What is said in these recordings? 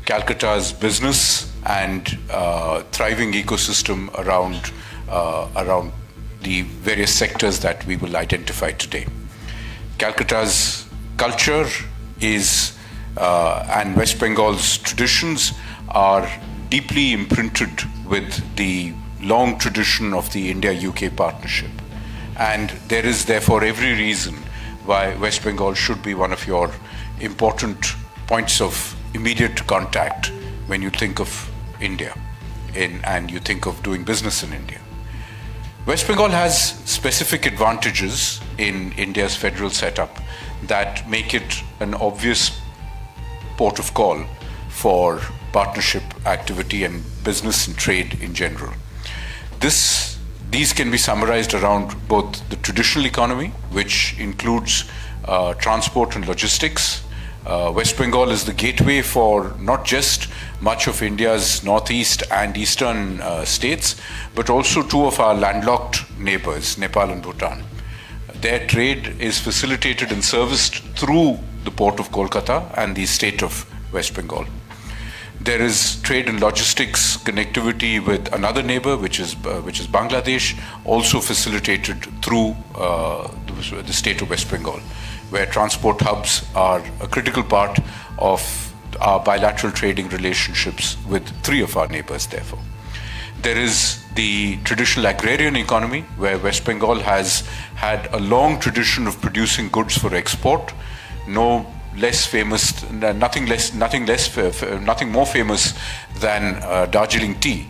Calcutta's business and thriving ecosystem around the various sectors that we will identify today. Calcutta's culture is and West Bengal's traditions are deeply imprinted with the long tradition of the India-UK partnership. And there is therefore every reason why West Bengal should be one of your important points of immediate contact when you think of India and you think of doing business in India. West Bengal has specific advantages in India's federal setup that make it an obvious port of call for partnership activity and business and trade in general. These can be summarized around both the traditional economy, which includes transport and logistics. West Bengal is the gateway for not just much of India's northeast and eastern states, but also two of our landlocked neighbors, Nepal and Bhutan. Their trade is facilitated and serviced through the port of Kolkata and the state of West Bengal. There is trade and logistics connectivity with another neighbor, which is Bangladesh, also facilitated through the state of West Bengal, where transport hubs are a critical part of our bilateral trading relationships with three of our neighbors, therefore. There is the traditional agrarian economy, where West Bengal has had a long tradition of producing goods for export. Nothing more famous than Darjeeling tea.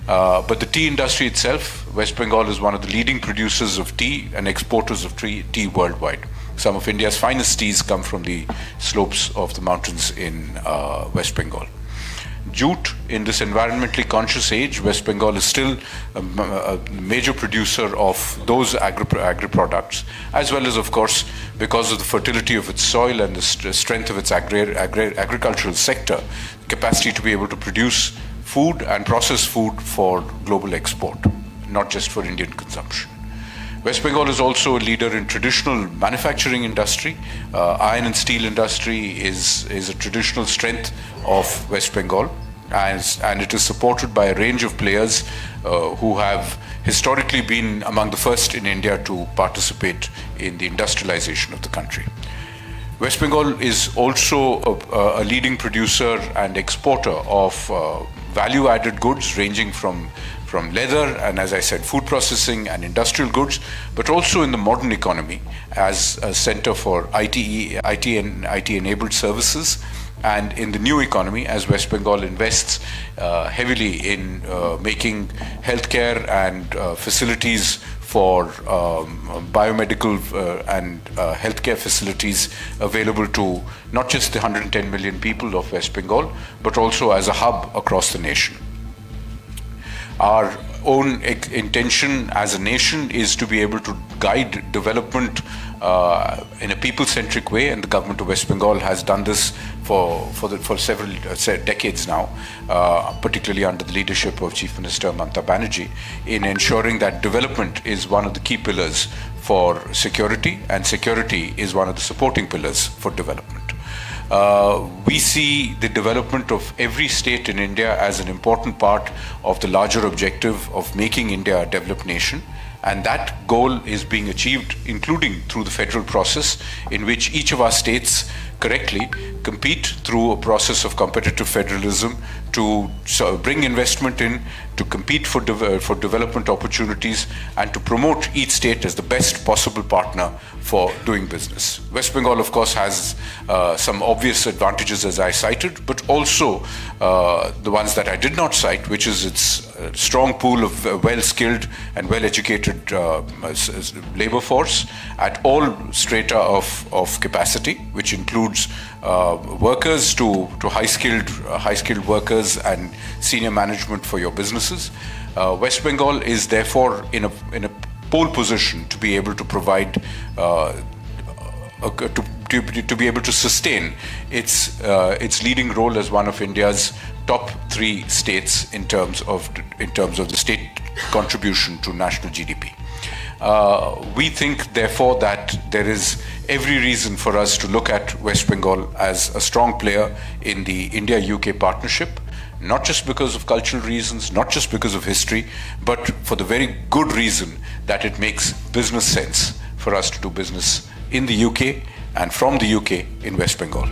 But the tea industry itself, West Bengal is one of the leading producers of tea and exporters of tea worldwide. Some of India's finest teas come from the slopes of the mountains in West Bengal. Jute, in this environmentally conscious age, West Bengal is still a major producer of those agri-products, as well as, of course, because of the fertility of its soil and the strength of its agricultural sector, capacity to be able to produce food and process food for global export, not just for Indian consumption. West Bengal is also a leader in traditional manufacturing industry. Iron and steel industry is a traditional strength of West Bengal, and it is supported by a range of players who have historically been among the first in India to participate in the industrialization of the country. West Bengal is also a leading producer and exporter of value-added goods ranging from leather and, as I said, food processing and industrial goods, but also in the modern economy as a center for IT-enabled services, and in the new economy as West Bengal invests heavily in making healthcare and facilities for biomedical and healthcare facilities available to not just the 110 million people of West Bengal, but also as a hub across the nation. Our own intention as a nation is to be able to guide development in a people-centric way, and the government of West Bengal has done this for several decades now, particularly under the leadership of Chief Minister Mamata Banerjee, in ensuring that development is one of the key pillars for security, and security is one of the supporting pillars for development. We see the development of every state in India as an important part of the larger objective of making India a developed nation, and that goal is being achieved including through the federal process, in which each of our states correctly compete through a process of competitive federalism to bring investment in, to compete for development opportunities, and to promote each state as the best possible partner for doing business. West Bengal, of course, has some obvious advantages, as I cited, but also the ones that I did not cite, which is its strong pool of well-skilled and well-educated labor force at all strata of capacity, which includes workers to high-skilled workers and senior management for your businesses. West Bengal is therefore in a pole position to be able to provide to be able to sustain its leading role as one of India's top 3 states in terms of the state contribution to national GDP. We think, therefore, that there is every reason for us to look at West Bengal as a strong player in the India-UK partnership, not just because of cultural reasons, not just because of history, but for the very good reason that it makes business sense for us to do business in the UK and from the UK in West Bengal.